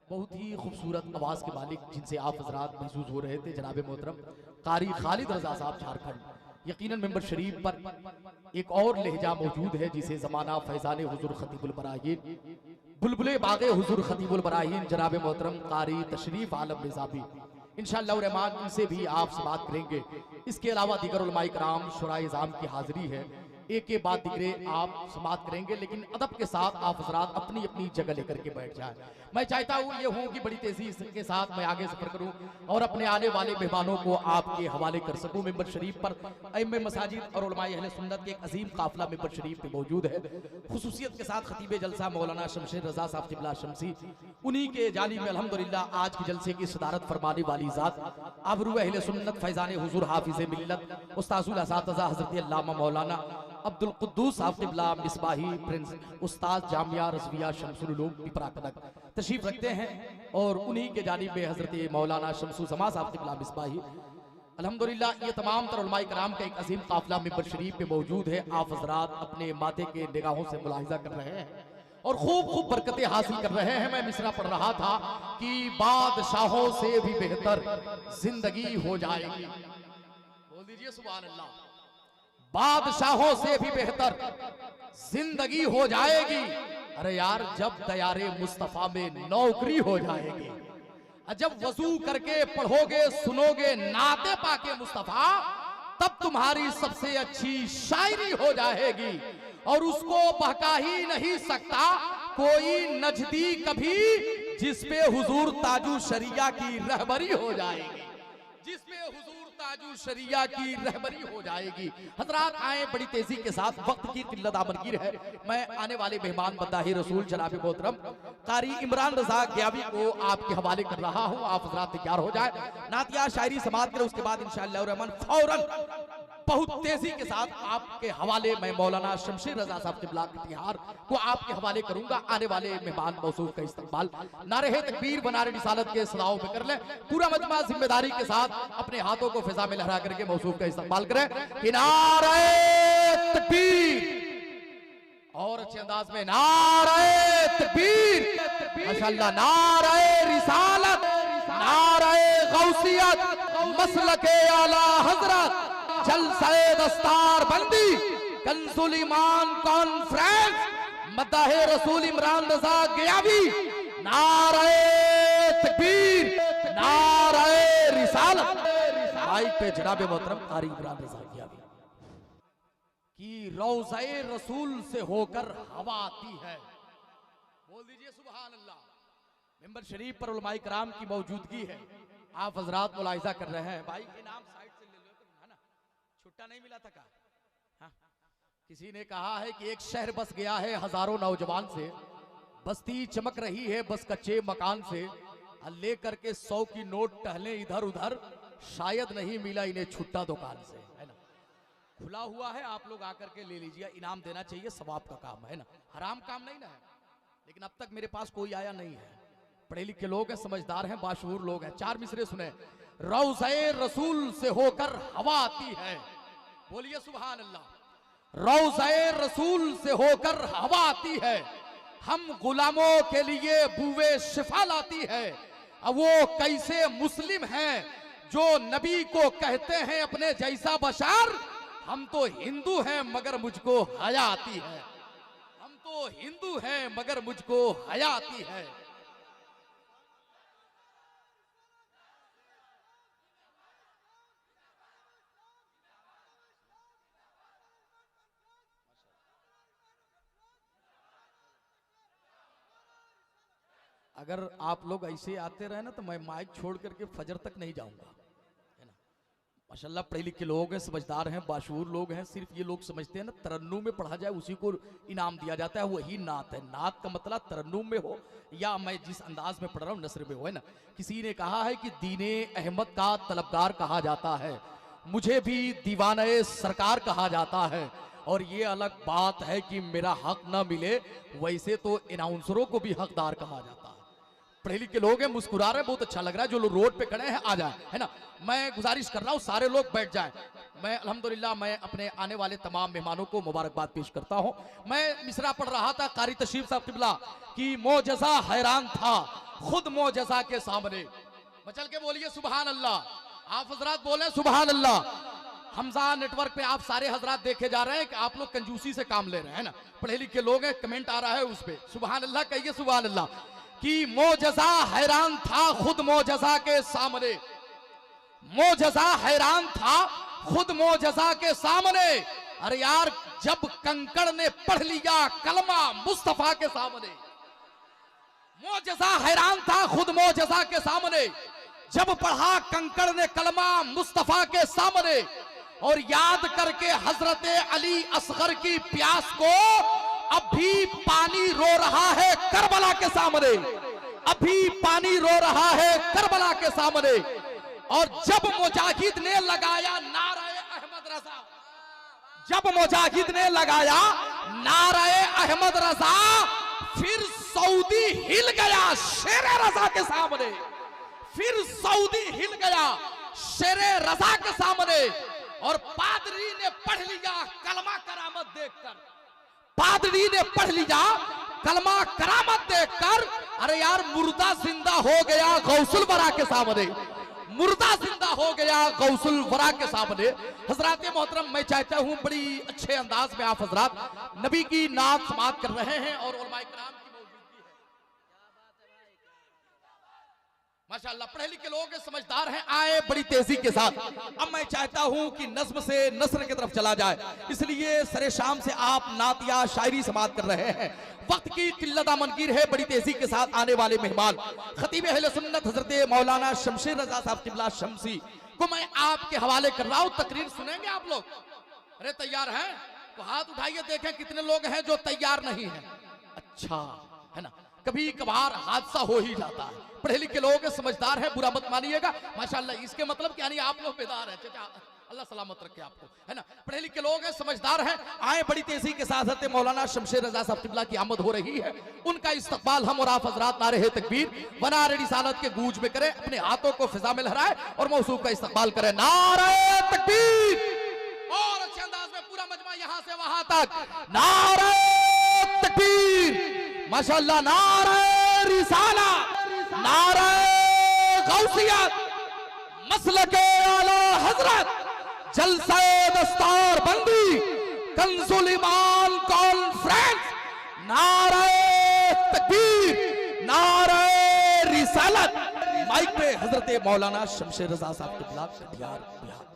बहुत ही खूबसूरत आवाज़ के मालिक जिनसे आप हजरात महसूस हो रहे थे, जनाब मोहतरम कारी खालिद रजा साहब झारखंड। यकीनन मेंबर शरीफ पर एक और लहजा मौजूद है जिसे ज़माना फैज़ान हुज़ूर खतीबुल बराहीन बुलबुले बागे हुज़ूर खतीबुल बराहीन जनाब मोहतरम कारी तशरीफ आलम निज़ामी इंशाअल्लाह रहमान इनसे भी आप से बात करेंगे। इसके अलावा दीगर उलमाए कराम शुराए इज़ाम की हाज़िरी है, एक के बाद दिगरे आप से बात करेंगे, लेकिन अदब के साथ आप हज़रात अपनी अपनी जगह लेकर के बैठ जाएं। मैं चाहता हूँ ये हूँ कि बड़ी तेज़ी के साथ मैं आगे सफ़र करूँ और अपने आने वाले मेहमानों को आपके हवाले कर सकूँ। मेंबर शरीफ पर अइम्मे मसाजिद और उलमाए अहले सुन्नत के एक अजीम काफिला मेंबर शरीफ पे मौजूद है। खुसूसियत के साथ खतीब जलसा मौलाना शमशेर रजा साहब क़िबला शमसी, उन्हीं के जानिब में अल्हम्दुलिल्लाह आज के जलसे की सदारत फरमाने वाली ज़ात आबरू अहले सुन्नत फैज़ान हुज़ूर हाफिज़े मिल्लत उस्ताज़ुल असातिज़ा हज़रत अल्लामा मौलाना अब्दुल कुद्दूस साहब क़िबला मिसबाही प्रिंस उस्ताद जामिया रज़विया शमसुल उलूम पिपरा कनक तशरीफ रखते हैं और उन्हीं के जानिब में हज़रत मौलाना शमसु ज़मा साहब क़िबला मिसबाही। अल्हम्दुलिल्लाह ये तमाम तर उलमाए कराम का एक अजीम काफिला मेंबर शरीफ पे मौजूद है। आप हज़रात अपने माथे के निगाहों से मुलाहिज़ा कर रहे हैं और खूब खूब बरकतें हासिल कर रहे हैं। मैं मिसरा पढ़ रहा था कि बादशाहों से भी बेहतर जिंदगी हो जाएगी। बोल दीजिए सुभान अल्लाह। बादशाहों से भी बेहतर जिंदगी हो जाएगी। अरे यार जब दयारे मुस्तफा में नौकरी हो जाएगी, जब वजू करके पढ़ोगे सुनोगे नाते पाके मुस्तफा, तब तुम्हारी सबसे अच्छी शायरी हो जाएगी और उसको बहका ही नहीं सकता कोई नजदी कभी, जिसपे हुजूर ताजू शरिया की रहबरी हो जाएगी, जिसपे हुजूर ताजू शरिया की रहबरी हो जाएगी। हजरात आए बड़ी तेजी के साथ, वक्त की किल्लत आमनगीर है। मैं आने वाले मेहमान बंदा-ए रसूल जनाब मोहतरम कारी इमरान रजा गयावी को आपके हवाले कर रहा हूँ। आप हजरात तैयार हो जाए, नातिया शायरी समात करें, उसके बाद इंशाअल्लाह रहमान फौरन बहुत तेजी के साथ आपके हवाले मैं मौलाना शमशेर रजा साहब क़िबला कटिहार को आपके हवाले करूंगा। आने वाले मेहमान मौसूफ का इस्तकबाल नारे तकबीर बनारे रिसालत के सलाओं पे कर ले। पूरा मजमा जिम्मेदारी के साथ अपने हाथों को फिजा में लहरा करके मौसूफ का इस्तकबाल करें कि नारे तकबीर, और अच्छे अंदाज में नारे तकबीर माशाअल्लाह, नारे रिसालत, नारे गौसियत, मसलके आला हजरत, जलसे दस्तार बंदी, कंजुल ईमान कॉन्फ्रेंस, मद्दाहे रसूल इमरान रजा गयावी, नारे तकबीर, नारे रिसालत। माइक पे जनाब मोहतरम कारी इमरान रजा गयावी कि रौज़ाए रसूल से होकर हवा आती है। बोल दीजिए सुभान अल्लाह। मेंबर शरीफ पर उलमाए कराम की मौजूदगी है, आप हजरात मुलाहिज़ा कर रहे हैं। भाई इनाम साइड से ले लो, है ना, छुट्टा नहीं मिला था का? हाँ? किसी ने कहा है कि एक शहर बस गया है हजारों नौजवान से, बस्ती चमक रही है बस कच्चे मकान से, ले करके 100 की नोट टहले इधर उधर, शायद नहीं मिला इन्हें छुट्टा दुकान से, है ना। खुला हुआ है, आप लोग आकर के ले लीजिए, इनाम देना चाहिए, सवाब का काम है ना, हराम काम नहीं ना है। लेकिन अब तक मेरे पास कोई आया नहीं है। पढ़े लिखे लोग हैं, समझदार हैं, बाशऊर लोग हैं। 4 मिसरे सुने। रौज़ाए रसूल से होकर हवा आती है, बोलिए सुभान अल्लाह। रौज़ाए रसूल से होकर हवा आती है, हम गुलामों के लिए बुए शिफा लाती है। अब वो कैसे मुस्लिम हैं जो नबी को कहते हैं अपने जैसा बशार, हम तो हिंदू हैं मगर मुझको हया आती है, हम तो हिंदू हैं मगर मुझको हया आती है। अगर आप लोग ऐसे आते रहे ना तो मैं माइक छोड़ करके फजर तक नहीं जाऊंगा, है ना। माशाल्लाह पढ़े लिखे लोग हैं, समझदार हैं, बाशऊर लोग हैं। सिर्फ ये लोग समझते हैं ना तरन्नुम में पढ़ा जाए उसी को इनाम दिया जाता है, वही नात है। नात का मतलब तरन्नुम में हो या मैं जिस अंदाज में पढ़ रहा हूँ नसर में हो, है ना। किसी ने कहा है कि दीने अहमद का तलबगार कहा जाता है, मुझे भी दीवाने सरकार कहा जाता है, और ये अलग बात है कि मेरा हक ना मिले, वैसे तो अनाउंसरों को भी हकदार कहा जाता है। पढ़े लिखे लोग हैं, मुस्कुरा रहे, बहुत अच्छा लग रहा है। जो लोग रोड पे खड़े हैं आ जाए, है ना। मैं गुजारिश कर रहा हूँ सारे लोग बैठ जाएं। मैं अल्हम्दुलिल्लाह मैं अपने आने वाले तमाम मेहमानों को मुबारकबाद पेश करता हूँ। मैं मिसरा पढ़ रहा था कारी तशरीफ साहब क़िबला की, मोजज़ा हैरान था खुद मोजज़ा के सामने। मचल के बोलिए सुभान अल्लाह। आप हजरात बोले सुभान अल्लाह। हमजा नेटवर्क पे आप सारे हजरात देखे जा रहे हैं कि आप लोग कंजूसी से काम ले रहे हैं ना, पढ़े लिखे लोग हैं, कमेंट आ रहा है उस पे सुभान अल्लाह कहिए सुभान अल्लाह। कि मोजज़ा हैरान था खुद मोजज़ा के सामने, मोजज़ा हैरान था खुद मोजज़ा के सामने। अरे यार जब कंकड़ ने पढ़ लिया कलमा मुस्तफा के सामने, मोजज़ा हैरान था खुद मोजज़ा के सामने। जब पढ़ा कंकड़ ने कलमा मुस्तफा के सामने, और याद करके हजरत अली असगर की प्यास को अब भी पानी रो रहा है करबला के सामने, अभी पानी रो रहा है करबला के सामने। और जब मुजाहिद ने लगाया नारे अहमद रजा, जब मुजाहिद ने लगाया नारे अहमद रजा, फिर सऊदी हिल गया शेरे रजा के सामने, फिर सऊदी हिल गया शेरे रजा के सामने। और पादरी ने पढ़ लिया कलमा करामत देखकर, पादरी ने पढ़ लिया कलमा करामत देखकर। अरे यार मुर्दा जिंदा हो गया गौसुल वरा के सामने, मुर्दा जिंदा हो गया गौसुल वरा के सामने। हजरात मोहतरम मैं चाहता हूं बड़ी अच्छे अंदाज में आप हजरात नबी की नात समात कर रहे हैं और उलमाए किराम की मौजूदगी है। माशाअल्लाह पढ़े लिखे लोग समझदार हैं, आए बड़ी तेजी के साथ। अब मैं चाहता हूं कि नज्म से नस्र की तरफ चला जाए, इसलिए सरे शाम से आप नातिया शायरी समात कर रहे हैं। वक्त की किल्लत आमनगीर है, बड़ी तेजी के साथ आने वाले मेहमान खतीब अहले सुन्नत हजरत मौलाना शमशेर रजा साहब किबला शमसी को मैं आपके हवाले कर रहा हूं। तकरीर सुनेंगे आप लोग? अरे तैयार हैं तो हाथ उठाइए, देखें कितने लोग हैं जो तैयार नहीं है। अच्छा है ना, कभी कभार हादसा हो ही जाता है। पढ़े लिखे लोग समझदार हैं, बुरा मत मानिएगा। माशाअल्लाह इसके मतलब क्या नहीं, आप लोग बेदार हैं। चाचा अल्लाह सलामत रखे आपको, है ना। पढ़े लिखे लोग हैं, समझदार हैं, आए बड़ी तेजी के साथ हज़रत मौलाना शमशेर रजा साहब किबला की आमद हो रही है। उनका इस्तकबाल हम और आप हजरात नारे तकबीर व नारे रिसालत के गूंज में करें, अपने हाथों को फिजा में लहराए और मौसूफ का इस्तकबाल करें। नारे तकबीर, और अच्छे अंदाज में पूरा मजमा यहां से वहां तक नारे तकबीर, माशाअल्लाह नारे रिसाला, नारे गौसियत, मसलके आला हजरत, जलसे दस्तार बंदी, कंजुल ईमान कॉन्फ्रेंस, नारे तकबीर, नारे रिसालत। माइक पे हजरत मौलाना शमशेर रजा साहब किबला कटिहार बिहार।